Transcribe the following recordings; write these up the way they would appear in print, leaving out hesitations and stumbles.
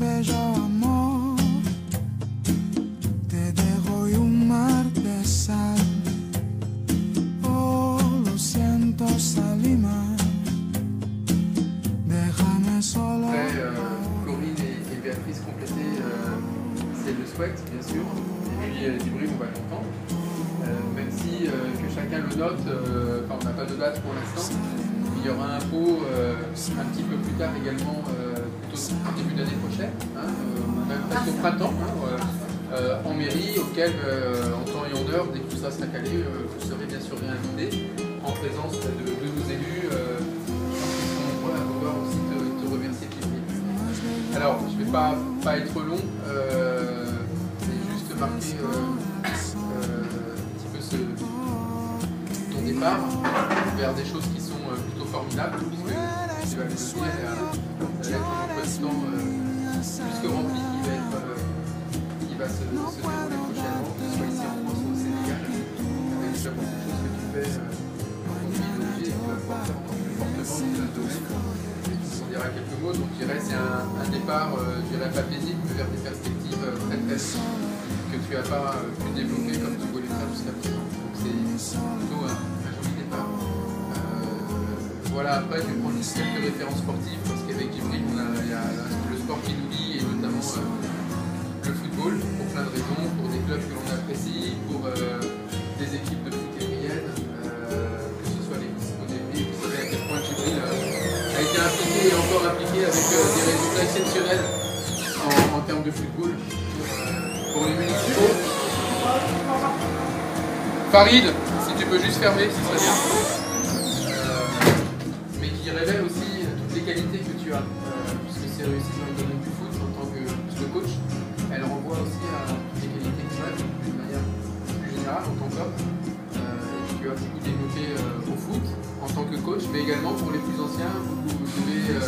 bello amor, te dejo y un mar de sal. Oh, lo siento, Salima, déjame solo. Après, Corinne et Béatrice complétaient si elles le souhaitent, bien sûr. Et puis Djibril, on va l'entendre. Même si que chacun le note, enfin on n'a pas de date pour l'instant. Il y aura un pot un petit peu plus tard également, plutôt au début d'année prochaine, hein, même presque au printemps, hein, en mairie, auquel, en temps et en heure, dès que tout ça sera calé, vous serez bien sûr réinvité en présence de nos élus qui sont nombreux à vouloir aussi te remercier, Djibril. Alors, je ne vais pas être long, c'est juste marquer un petit peu ton départ vers des choses qui sont plutôt formidables, puisque tu vas le dire, la lettre d'emploi du temps plus que remplie qui va se dérouler prochainement, que ce soit ici en France ou au Sénégal, avec déjà beaucoup de choses que tu fais aujourd'hui et que tu vas pouvoir faire encore plus fortement dans le domaine. Et tu nous en diras quelques mots, donc je dirais c'est un départ, je dirais pas paisible, mais vers des perspectives très très que tu n'as pas pu développer comme tu voulais faire jusqu'à présent. Donc c'est plutôt un joli départ. Voilà, après je vais prendre juste quelques références sportives parce qu'avec Djibril, il y a le sport qui nous lie et notamment le football pour plein de raisons, pour des clubs que l'on apprécie, pour des équipes de foot ébriennes, que ce soit les Débris, vous savez à quel point Djibril a été impliqué et encore impliqué avec des résultats exceptionnels en termes de football pour les municipaux. Farid, si tu peux juste fermer, ce serait bien. Mais qui révèle aussi toutes les qualités que tu as, puisque c'est réussi dans le domaine du foot en tant que coach. Elle renvoie aussi à toutes les qualités que tu as d'une manière plus générale en tant qu'homme. Tu as beaucoup développé au foot en tant que coach, mais également pour les plus anciens, vous devez,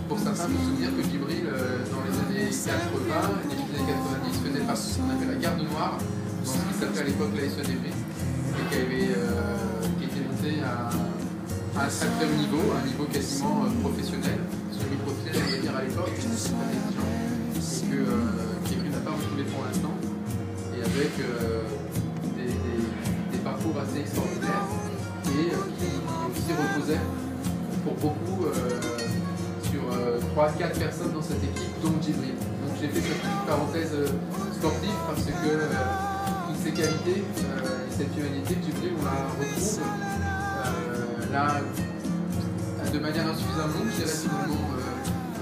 pour certains, vous souvenir que Djibril, dans les années 80 et début des années 90, faisait partie de ce qu'on appelle la garde noire, dans ce qui s'appelait à l'époque la SEDP, et qui était monté à un sacré niveau, un niveau quasiment professionnel. Semi-professionnel, on va dire à l'époque, mais c'est pas exigeant. Et que Djibril n'a pas retrouvé pour l'instant, et avec des parcours assez extraordinaires, et qui aussi reposaient pour beaucoup sur 3-4 personnes dans cette équipe, dont Djibril. Donc j'ai fait cette petite parenthèse sportive parce que toutes ces qualités et cette humanité de Djibril, on la retrouve là de manière insuffisamment longue, je dirais finalement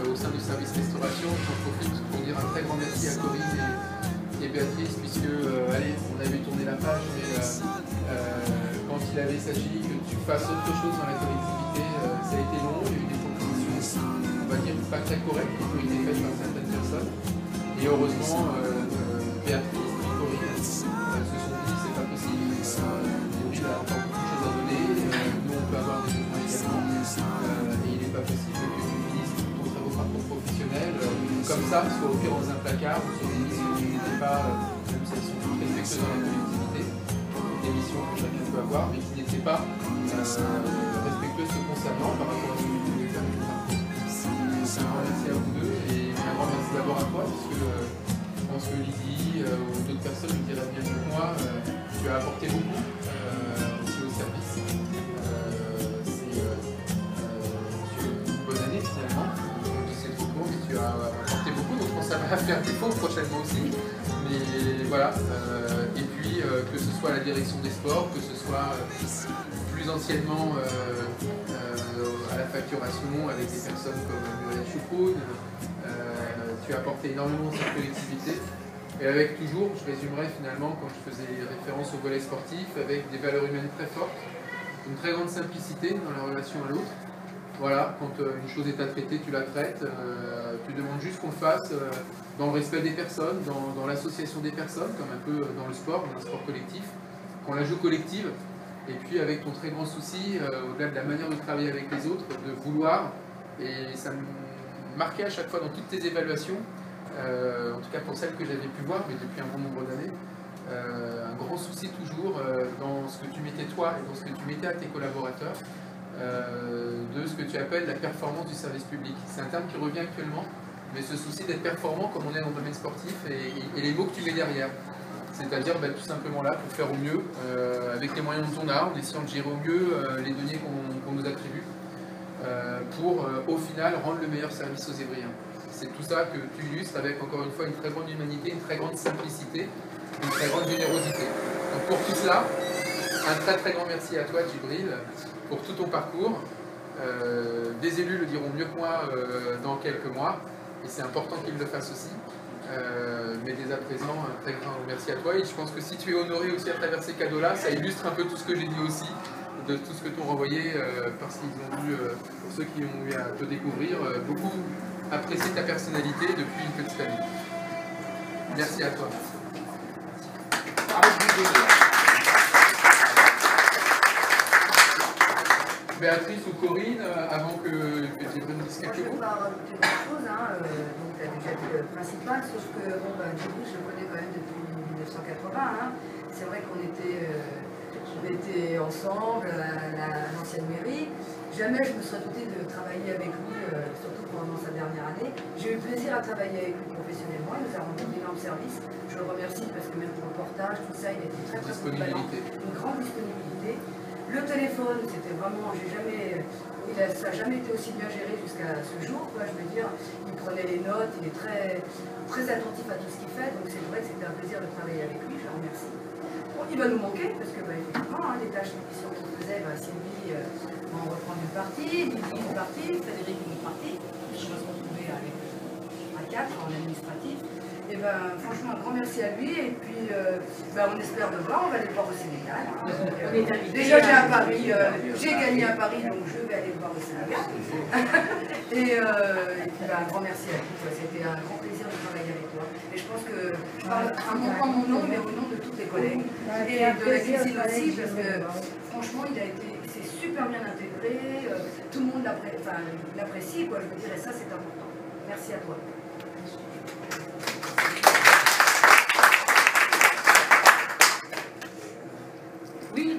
au sein du service restauration. J'en profite pour dire un très grand merci à Corinne et Béatrice, puisque allez, on avait tourné la page, mais quand il avait s'agi que tu fasses autre chose dans la collectivité, ça a été long, il y a eu des propositions, on va dire, pas très correctes qui ont été faites par certaines personnes. Et heureusement, Béatrice et Corinne se sont dit c'est pas possible, il a encore beaucoup de choses à donner, nous on peut avoir des besoins également, et il n'est pas possible que tu finisses ton très beau parcours professionnel comme ça, soit au pire dans un placard ou sur des missions qui n'étaient pas, même si elles sont toutes respectueuses dans la collectivité, des missions que chacun peut avoir, mais qui n'étaient pas respectueuses se concernant par rapport à ce que tu voulais faire avec ton parcours. Un grand merci à vous deux et un grand merci d'abord à toi, parce que je pense que Lydie ou d'autres personnes me diraient bien mieux que moi, tu as apporté beaucoup aussi au service. C'est une bonne année finalement, c'est trop court, mais tu as apporté beaucoup, donc je pense que ça va faire défaut prochainement aussi. Mais voilà, et puis que ce soit à la direction des sports, que ce soit plus anciennement à la facturation avec des personnes comme Muriel Choucroune, tu as apporté énormément dans cette collectivité. Et avec toujours, je résumerai finalement quand je faisais référence au volet sportif, avec des valeurs humaines très fortes, une très grande simplicité dans la relation à l'autre. Voilà, quand une chose est à traiter, tu la traites, tu demandes juste qu'on le fasse dans le respect des personnes, dans l'association des personnes, comme un peu dans le sport, dans un sport collectif, qu'on la joue collective, et puis avec ton très grand souci, au-delà de la manière de travailler avec les autres, de vouloir, et ça me marquait à chaque fois dans toutes tes évaluations, en tout cas pour celles que j'avais pu voir, mais depuis un bon nombre d'années, un grand souci toujours dans ce que tu mettais toi et dans ce que tu mettais à tes collaborateurs, de ce que tu appelles la performance du service public. C'est un terme qui revient actuellement, mais ce souci d'être performant comme on est dans le domaine sportif et les mots que tu mets derrière. C'est-à-dire tout simplement là pour faire au mieux, avec les moyens dont on a, en essayant de gérer au mieux les données qu'on nous attribue, pour au final rendre le meilleur service aux Évriens. C'est tout ça que tu illustres avec encore une fois une très grande humanité, une très grande simplicité, une très grande générosité. Donc pour tout cela, un très très grand merci à toi Djibril pour tout ton parcours. Des élus le diront mieux que moi dans quelques mois, et c'est important qu'ils le fassent aussi. Mais dès à présent, un très grand merci à toi, et je pense que si tu es honoré aussi à travers ces cadeaux-là, ça illustre un peu tout ce que j'ai dit aussi, de tout ce que t'ont renvoyé, parce qu'ils ont dû, pour ceux qui ont eu à te découvrir, beaucoup apprécier ta personnalité depuis une petite année. Merci à toi. Béatrice ou Corinne, avant que Djibril nous dise quelques mots. Je ne vais pas rajouter grand-chose, donc tu as déjà dit le principal, sauf que Djibril, je le connais quand même depuis 1980. C'est vrai qu'on était ensemble à l'ancienne mairie. Jamais je me serais douté de travailler avec lui, surtout pendant sa dernière année. J'ai eu plaisir à travailler avec lui professionnellement, il nous a rendu d'énormes services. Je le remercie parce que même pour le portage, tout ça, il était très très polyvalent, une grande disponibilité. Le téléphone, c'était vraiment, ça n'a jamais été aussi bien géré jusqu'à ce jour, quoi, je veux dire. Il prenait les notes, il est très, très attentif à tout ce qu'il fait, donc c'est vrai que c'était un plaisir de travailler avec lui, je le remercie. Bon, il va nous manquer, parce que effectivement, les tâches d'émission qu'il faisait, Sylvie en reprend une partie, Lily une partie, Frédéric une partie, on va se retrouver à 4 en administratif. Et franchement, un grand merci à lui, et puis on espère le voir, on va aller le voir au Sénégal. Déjà j'ai à Paris, j'ai gagné à Paris, donc je vais aller le voir au Sénégal. Et puis un grand merci à lui, c'était un grand plaisir de travailler avec toi. Et je pense que je parle en mon nom, mais au nom de tous les collègues. Et de la cuisine aussi, parce que franchement, il s'est super bien intégré, tout le monde l'apprécie, quoi, je veux dire, et ça c'est important. Merci à toi. Oui, je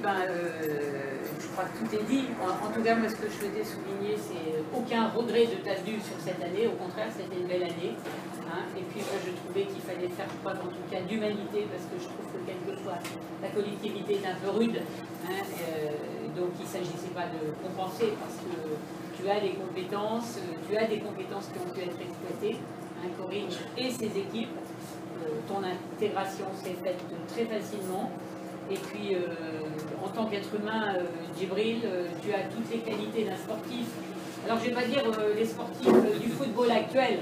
crois que tout est dit. En tout cas, moi, ce que je souhaitais souligner, c'est aucun regret de ta venue sur cette année. Au contraire, c'était une belle année. Et puis, moi, je trouvais qu'il fallait faire preuve, en tout cas, d'humanité, parce que je trouve que quelquefois, la collectivité est un peu rude. Donc, il ne s'agissait pas de compenser, parce que tu as des compétences qui ont pu être exploitées, Corinne et ses équipes. Ton intégration s'est faite très facilement. Et puis, en tant qu'être humain, Djibril, tu as toutes les qualités d'un sportif. Alors, je ne vais pas dire les sportifs du football actuel,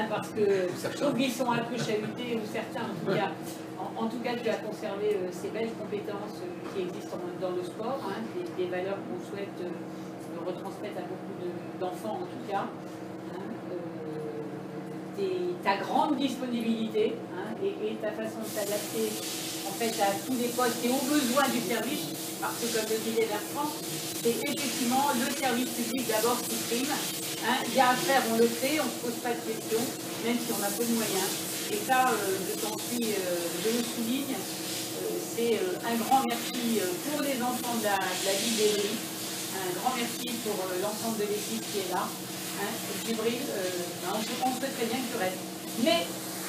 parce que je trouve qu'ils sont un peu chahutés, ou certains, en tout cas, tu as conservé ces belles compétences qui existent dans le sport, des valeurs qu'on souhaite retransmettre à beaucoup d'enfants, en tout cas. Ta grande disponibilité et ta façon de t'adapter en fait à tous les postes et aux besoins du service, parce que comme le disait Bertrand, c'est effectivement le service public d'abord qui prime. Il y a à faire, on le fait, on ne se pose pas de questions, même si on a peu de moyens. Et ça, je le souligne, c'est un grand merci pour les enfants de la ville d'Évry, un grand merci pour l'ensemble de l'équipe qui est là. Djibril, on sait très bien que tu restes. Mais,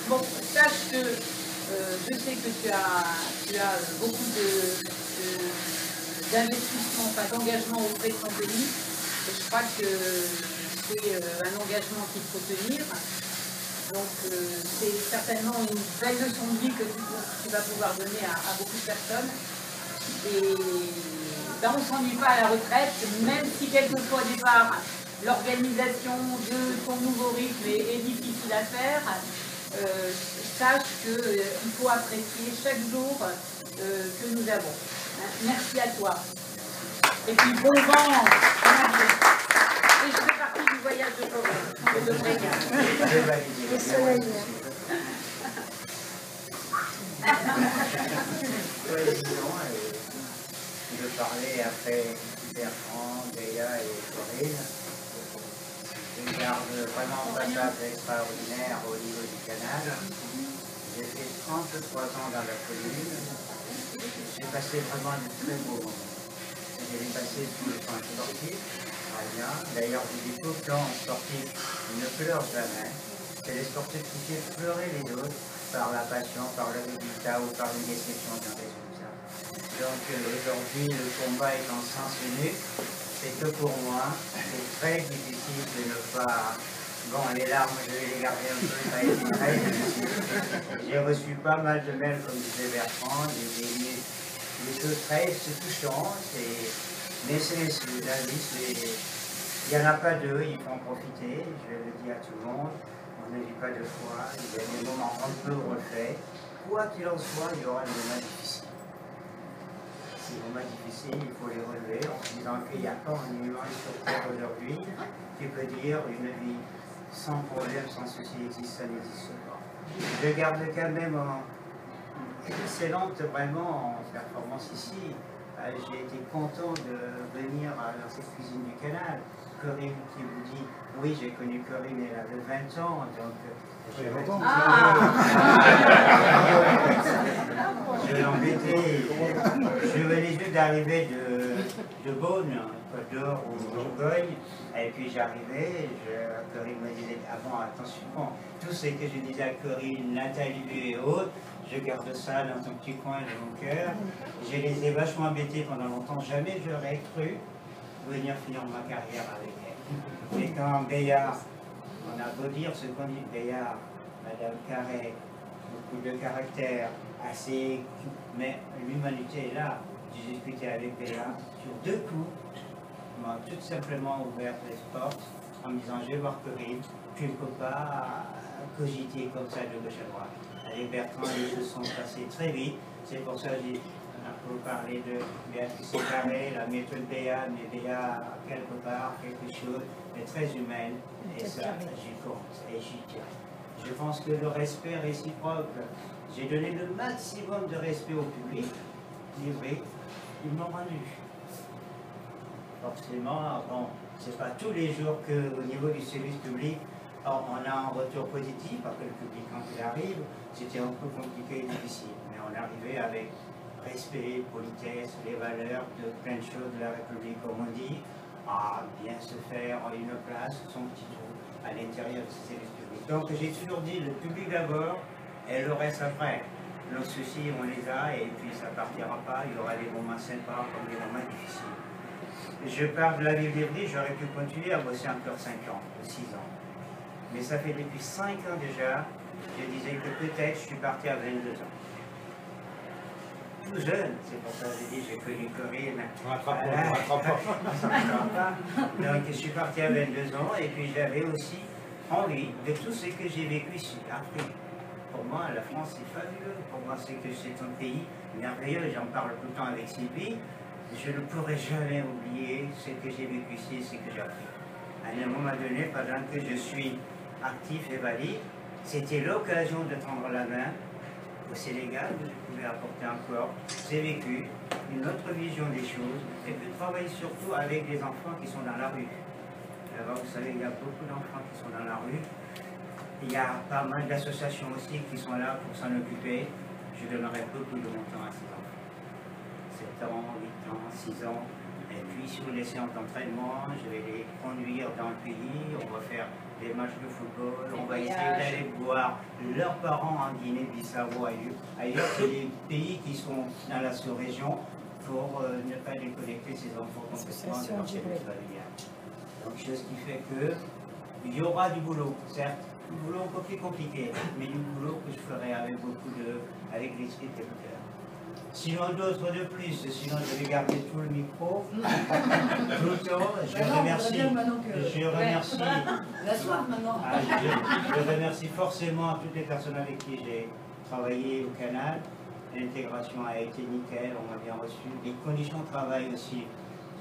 bon, sache que je sais que tu as beaucoup d'investissement, d'engagement auprès de ton pays. Et je crois que c'est un engagement qu'il faut tenir. Donc, c'est certainement une belle leçon de vie que tu vas pouvoir donner à beaucoup de personnes. Et on ne s'ennuie pas à la retraite, même si quelquefois au départ, l'organisation de ton nouveau rythme est difficile à faire. Sache qu'il faut apprécier chaque jour que nous avons. Merci à toi. Et puis bon vent. Et je fais partie du voyage de Corée. De Bréga. Le soleil. De parler après Bertrand, Béa et Corinne. Je garde vraiment un passage extraordinaire au niveau du canal. J'ai fait 33 ans dans la commune. J'ai passé vraiment de très beaux moments. J'ai passé tout le temps sportif, très bien. D'ailleurs, je dis tout le temps sportif, ne pleure jamais. C'est les sportifs qui font pleurer les autres par la passion, par le résultat ou par une déception d'un résultat. Donc aujourd'hui, le combat est en sens unique. C'est que pour moi, c'est très difficile de ne pas... Bon, les larmes, je vais les garder un peu, ça a été très difficile. J'ai reçu pas mal de mails, comme disait Bertrand, des choses très touchantes, mais c'est la vie, il n'y en a pas deux, il faut en profiter, je le dis à tout le monde, on ne vit pas deux fois, il y a des moments un peu refaits, quoi qu'il en soit, il y aura des moments difficiles. Ces moments difficiles, il faut les relever en se disant qu'il n'y a pas un humain sur Terre aujourd'hui qui peut dire une vie sans problème, sans souci existe, ça n'existe pas. Je garde quand même excellente vraiment en performance ici. J'ai été content de venir dans cette cuisine du canal. Corinne qui vous dit, oui j'ai connu Corinne, elle avait 20 ans, donc j'ai longtemps. Je l'embêtais. Je venais juste d'arriver de Beaune, Côte d'Or ou Bourgogne, et puis j'arrivais, Corinne me disait, ah bon, attention, tout ce que je disais à Corinne, Nathalie et autres, je garde ça dans un petit coin de mon cœur. Je les ai vachement embêtés pendant longtemps, jamais j'aurais cru venir finir ma carrière avec elle. Et quand Bayard, on a beau dire ce qu'on dit de Bayard, Madame Carré, beaucoup de caractère, assez, mais l'humanité est là. J'ai discuté avec Bayard sur 2 coups, m'a tout simplement ouvert les portes en me disant, je vais voir Corinne, tu ne peux pas cogiter comme ça de gauche à droite. Avec Bertrand, les choses sont passées très vite, c'est pour ça que on a pu parler de Béatrice Carré, la méthode Béa, mais Béa quelque part, quelque chose de très humaine, et ça, j'y compte et j'y tiens. Je pense que le respect réciproque, j'ai donné le maximum de respect au public, livré, ils m'ont rendu. Forcément, bon, c'est pas tous les jours qu'au niveau du service public, on a un retour positif, parce que le public, quand il arrive, c'était un peu compliqué et difficile. Mais on arrivait avec respect, politesse, les valeurs de plein de choses de la République, comme on dit, à bien se faire une place, son petit trou, à l'intérieur du service public. Donc j'ai toujours dit, le public d'abord, et le reste après. Nos soucis, on les a, et puis ça ne partira pas, il y aura des moments sympas comme des moments difficiles. Je pars de la ville d'Ivry, j'aurais pu continuer à bosser encore 5 ans, 6 ans. Mais ça fait depuis 5 ans déjà, je disais que peut-être je suis parti à 22 ans. Tout jeune, c'est pour ça que j'ai dit, j'ai connu Corinne. Donc je suis parti à 22 ans et puis j'avais aussi envie de tout ce que j'ai vécu ici, Afrique. Pour moi, la France c'est fabuleux. Pour moi, c'est un pays merveilleux. J'en parle tout le temps avec Sylvie. Je ne pourrai jamais oublier ce que j'ai vécu ici et ce que j'ai appris. À un moment donné, pendant que je suis actif et valide, c'était l'occasion de tendre la main au Sénégal, où je pouvais apporter encore, j'ai vécu une autre vision des choses, et puis travailler surtout avec des enfants qui sont dans la rue. Là-bas, vous savez, il y a beaucoup d'enfants qui sont dans la rue. Il y a pas mal d'associations aussi qui sont là pour s'en occuper. Je donnerai beaucoup de mon temps à ces enfants. 7 ans, 8 ans, 6 ans. Et puis sur les séances d'entraînement, je vais les conduire dans le pays. On va faire des matchs de football. On va essayer d'aller voir leurs parents en Guinée-Bissau, ailleurs. C'est des pays qui sont dans la sous-région pour ne pas déconnecter ces enfants complètement de leur service familial. Donc chose qui fait que il y aura du boulot, certes. Du boulot un peu plus compliqué, mais du boulot que je ferai avec avec l'esprit de cœur. Sinon d'autres de plus, sinon je vais garder tout le micro, tout le temps. Je remercie forcément toutes les personnes avec qui j'ai travaillé au canal. L'intégration a été nickel, on m'a bien reçu. Les conditions de travail aussi,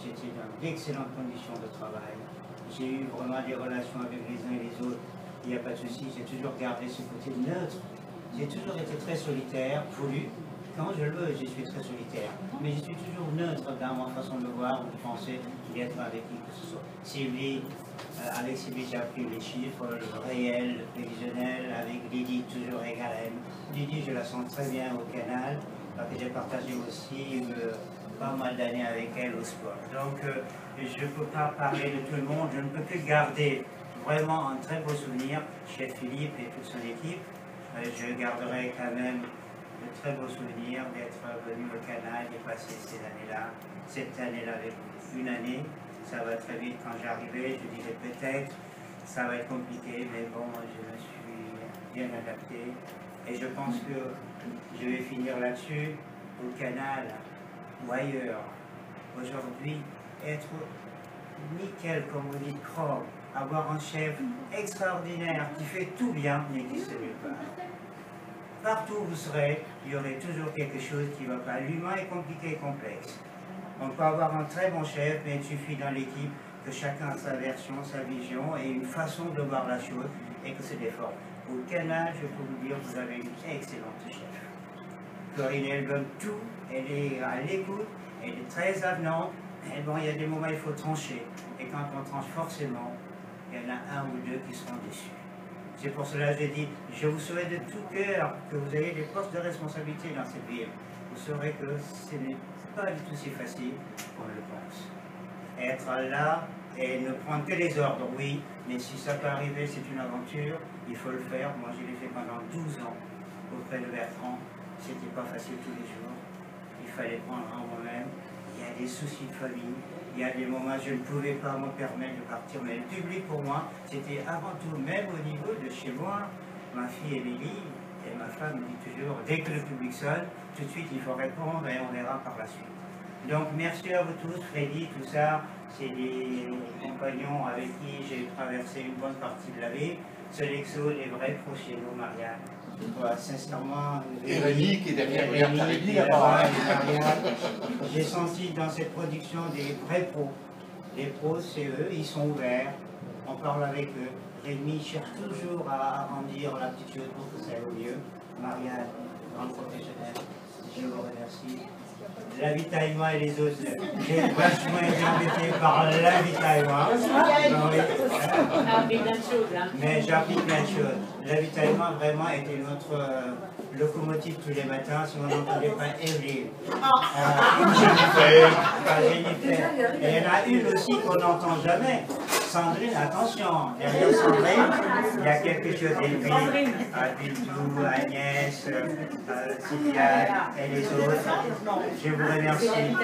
j'étais dans d'excellentes conditions de travail. J'ai eu vraiment des relations avec les uns et les autres. Il n'y a pas de souci, j'ai toujours gardé ce côté neutre. J'ai toujours été très solitaire, voulu. Quand je le veux, je suis très solitaire. Mais je suis toujours neutre dans ma façon de voir, de penser, d'être avec qui que ce soit. Sylvie, avec Sylvie, j'ai appris les chiffres, le réel, le prévisionnel, avec Lydie, toujours égale à elle. Lydie, je la sens très bien au canal, parce que j'ai partagé aussi pas mal d'années avec elle au sport. Donc, je ne peux pas parler de tout le monde, je ne peux plus garder vraiment un très beau souvenir, chef Philippe et toute son équipe. Je garderai quand même de très beaux souvenirs d'être venu au Canal et passer cette année-là avec une année. Ça va très vite. Quand j'arrivais, je disais peut-être, ça va être compliqué, mais bon, je me suis bien adapté. Et je pense que je vais finir là-dessus, au Canal ou ailleurs. Aujourd'hui, être nickel, comme on dit, propre, avoir un chef extraordinaire qui fait tout bien, n'existe nulle part. Partout où vous serez, il y aurait toujours quelque chose qui ne va pas. L'humain est compliqué et complexe. On peut avoir un très bon chef, mais il suffit dans l'équipe que chacun a sa version, sa vision et une façon de voir la chose et que c'est des formes. Au Canal, je peux vous dire, vous avez une excellente chef. Corinne, elle donne tout, elle est à l'écoute, elle est très avenante. Et bon, il y a des moments où il faut trancher. Et quand on tranche, forcément, il y en a un ou deux qui seront déçus. C'est pour cela que je dis, je vous souhaite de tout cœur que vous ayez des postes de responsabilité dans cette ville. Vous saurez que ce n'est pas du tout si facile qu'on le pense. Être là et ne prendre que les ordres, oui, mais si ça peut arriver, c'est une aventure, il faut le faire. Moi, je l'ai fait pendant 12 ans auprès de Bertrand. C'était pas facile tous les jours. Il fallait prendre en moi-même. Il y a des soucis de famille. Il y a des moments où je ne pouvais pas me permettre de partir. Mais le public, pour moi, c'était avant tout, même au niveau de chez moi, ma fille Émilie et ma femme me dit toujours, dès que le public sonne, tout de suite, il faut répondre et on verra par la suite. Donc, merci à vous tous, Freddy, tout ça. C'est des compagnons avec qui j'ai traversé une bonne partie de la vie. Sodexo, les vrais pros chez nous, Marianne. Sincèrement, et Rémi qui est derrière, j'ai senti dans cette production des vrais pros. Les pros, c'est eux, ils sont ouverts, on parle avec eux. Rémi cherche toujours à arrondir la petite chose pour que ça aille au mieux. Marianne, grande professionnelle, je vous remercie. L'avitaillement et les autres, j'ai vachement été embêté par l'avitaillement. Mais j'ai appris plein de choses. L'avitaillement vraiment était notre locomotive tous les matins, si on n'entendait pas Evelyne. Jennifer. Et il y en a une aussi qu'on n'entend jamais. Sandrine, attention, derrière Sandrine, il y a quelque chose. Evelyne, Bintou, Agnès, Sylviane et les autres. Je vous remercie.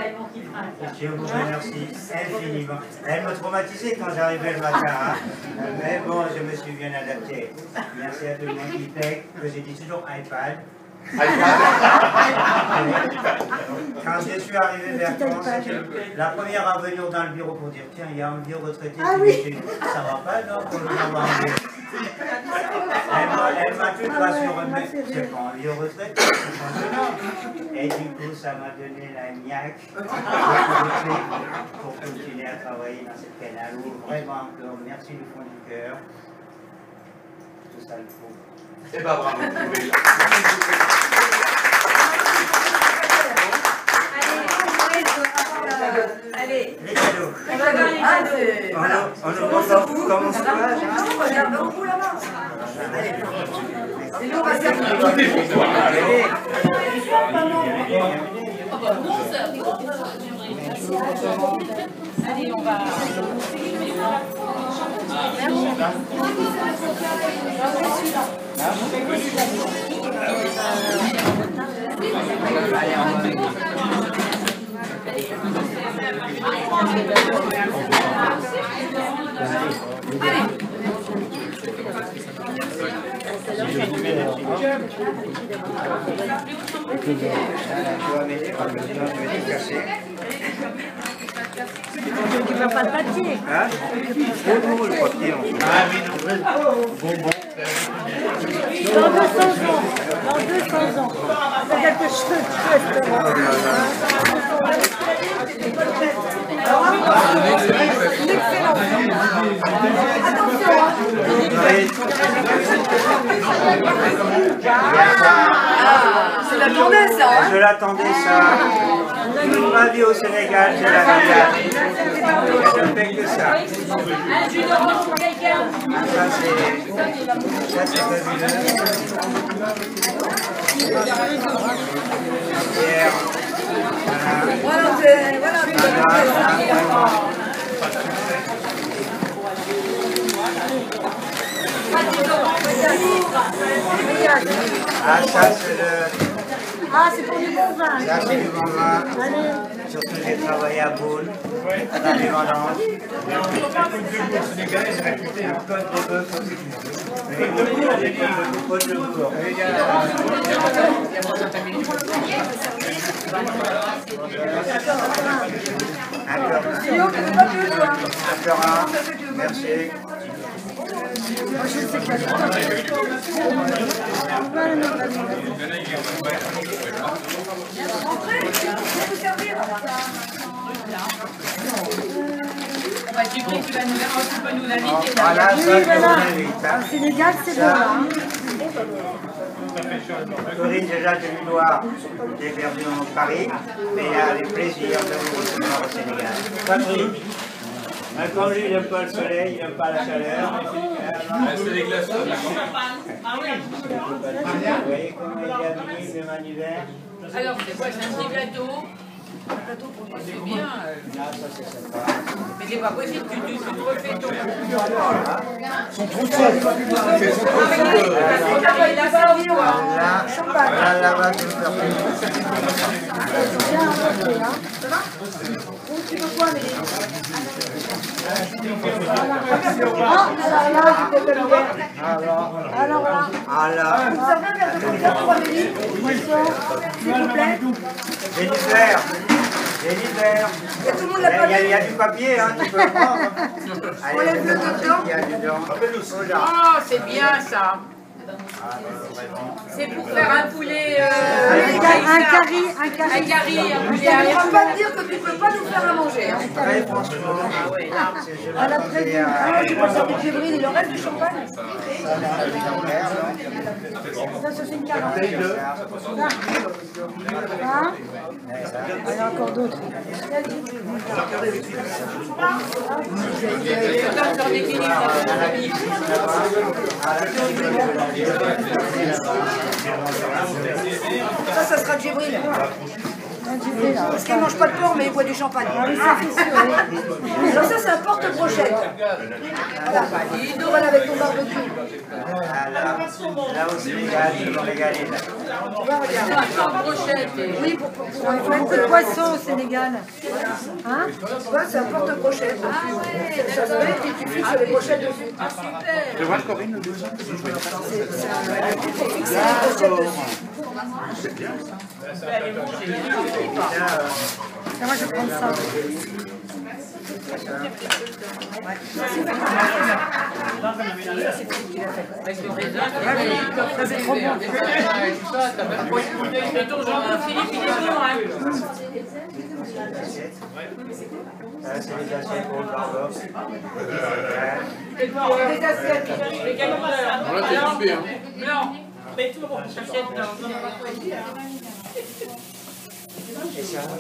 Je vous remercie infiniment. Elle me traumatisait quand j'arrivais le matin. Hein. Mais bon, je me suis bien adapté. Merci à tout le monde qui paye, que j'ai dit toujours iPad. Quand je suis arrivé vers Bertrand, c'était la première à venir dans le bureau pour dire tiens, il y a un vieux retraité qui me ça va pas, non, pour nous avoir un vieux. Elle m'a tout rassuré, mais c'est pas un vieux retraité, c'est un jeune homme. Et du coup, ça m'a donné la niaque pour continuer à travailler dans cette canal. Vraiment encore, merci du fond du cœur. Tout ça le prouve. Eh ben bravo. Allez, les cadeaux. on va voir les cadeaux. Voilà. On ne prend pas beaucoup comme on se passe. Regarde beaucoup là-bas. Allez. Et nous, on va se faire. Allez, on va. Tu ne veux pas le papier. Hein? Oh, le papier. Ah, mais non. Bonbon. Dans 200 ans. Dans 200 ans. C'est quelque chose qui restera. C'est l'attendais ça, hein? Je l'attendais ça. Toute ma vie au Sénégal, je l'attendais. Je ne fais que ça. Un jus d'orange pour quelqu'un. Ça c'est fabuleux. Pierre. Voilà. Ah, ça c'est le... Ah, c'est pour du bon vin. Ça c'est du bon vin. Allez. Surtout j'ai travaillé à Boulle, dans les vendanges. Le code de bœuf aussi. Le code de bourg. Encore un. Merci. Djibril, tu peux nous inviter. Voilà, ça je vous invite. Au Sénégal, c'est bon là. Corinne, déjà, je lui dois des perdu en Paris, mais il a le plaisir de vous recevoir au Sénégal. Patrick, comme lui, il n'aime pas le soleil, il n'aime pas la chaleur. C'est les glaçons. Ah oui. Vous voyez comment il a mis le manivelle? Alors, c'est quoi? C'est un petit gâteau. C'est bien. Là, ça c'est sympa. Mais c'est pas possible, tu te refais ton... Il a pas envie, quoi. Là-bas, tu peux faire plus. Bien inventé, hein. Ça va? Tu veux quoi, Amélie? Alors là. Alors, Vous avez un gâteau de gâteau, Amélie? S'il vous plaît. Jennifer, il y a du papier, hein, tu peux le prendre. Allez, Enlève le dedans. il y a dedans. Oh, c'est bien ça. C'est pour faire un poulet... Un carré. Un carré, un poulet Tu ne à vas pas me dire que tu ne peux pas nous faire à manger. Hein. Très franchement, À la près du... Ah, j'ai pas servi de Djibril, il en reste du champagne? Ça, c'est une carotte. Hein? Il y en a encore d'autres. Ça sera Djibril. Djibril, là. Parce qu'il ne mange pas de porc, mais il boit du champagne. Ah oui, ça, c'est sûr, oui. Alors ça, c'est un porte-brochette. Voilà, avec ton barbecue. Là au Sénégal, je vais régaler. Oui, pour Un peu de poisson au Sénégal. Hein? tu vois, c'est un porte-brochette. Ça se met et tu fixes les brochettes dessus. Je vois Corinne le dessus. Pour fixer les brochettes dessus. Moi, je vais prendre ça. C'est trop bon. Philippe, il est bon, hein. Ça, c'est les assiettes pour le barbecue. Les assiettes, les calendars. Là, t'es équipé, hein. Blanc. Mais tout, j'achète dans...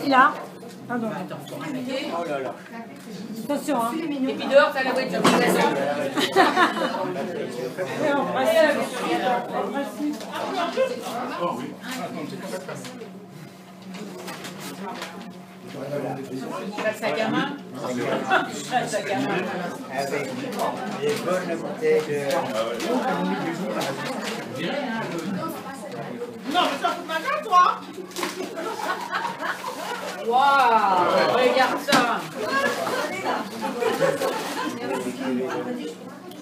Il a. Pardon. Oh là là. Attention, hein. Et puis dehors, t'as la voiture de glaçon. T'as le sac à main? T'as le sac à main. Avec les bonnes bouteilles de... Non, mais ça fout ma gueule, toi! Waouh! Regarde ça!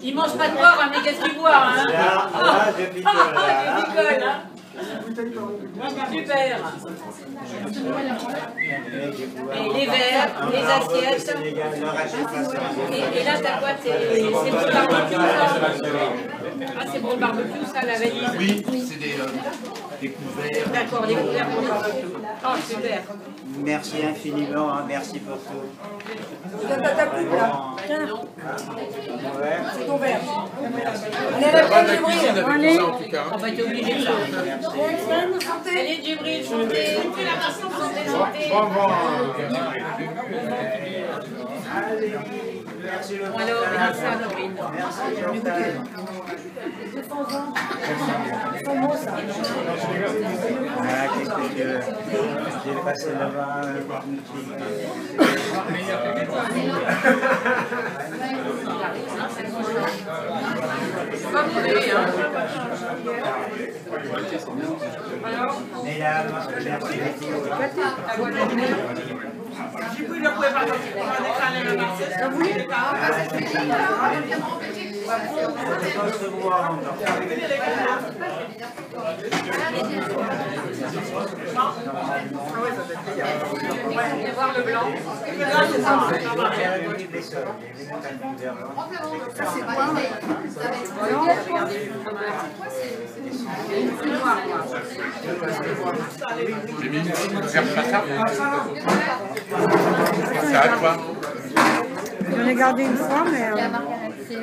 Il mange pas de porc, hein, mais qu'est-ce qu'il boit, hein? Là, je picole, Ah, il picole, hein? Super! Et les verres, les assiettes. Et là, t'as quoi? C'est pour le barbecue, ça? Ah, c'est pour le barbecue, ça, la valise? Oui, c'est des couverts. D'accord, les couverts pour le barbecue. Oh, super! Merci infiniment, hein, merci pour tout. Donne ta coupe là. Ouais. C'est ton verre. Allez, la bonne Djibril. Allez. Ça, en tout cas. On va être obligé de ça. Allez, Djibril, chantez. Chantez. Bon, bon. Merci le Bon, alors, on ça, Norine. Merci Jordan. Ah, qu'est-ce que j'ai passé là-bas. Pas mauvais, hein. Mesdames, merci beaucoup. Voir le blanc. Ça c'est quoi? J'ai mis une ferme ça. Ça a quoi? J'en ai gardé une fois, mais...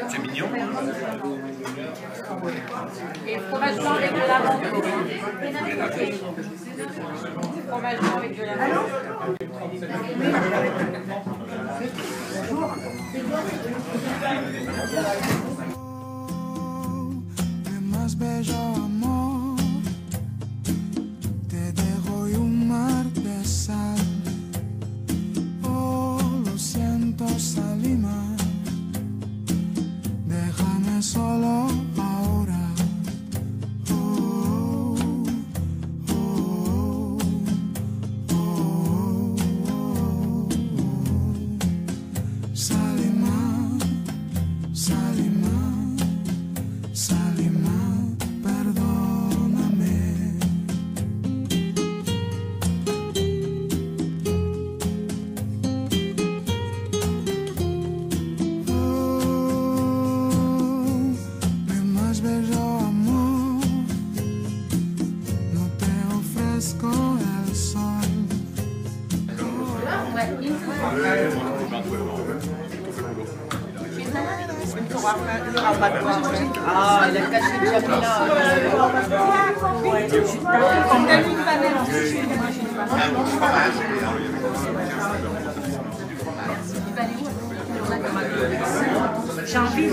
C'est mignon. Et fromage blanc avec de l'amande. Fromage blanc avec de l'amande. Mi más bello amor, te dejo y un mar de sal. Oh, lo siento, Salima, déjame solo ahora. Oh, oh, oh, oh, oh, oh. Salima, Salima, Salima, perdóname. Oh, mi más bello amor, no te ofrezco el sol. Ah, il a caché le Jamila. On a mis une panelle en sushi. J'ai envie de...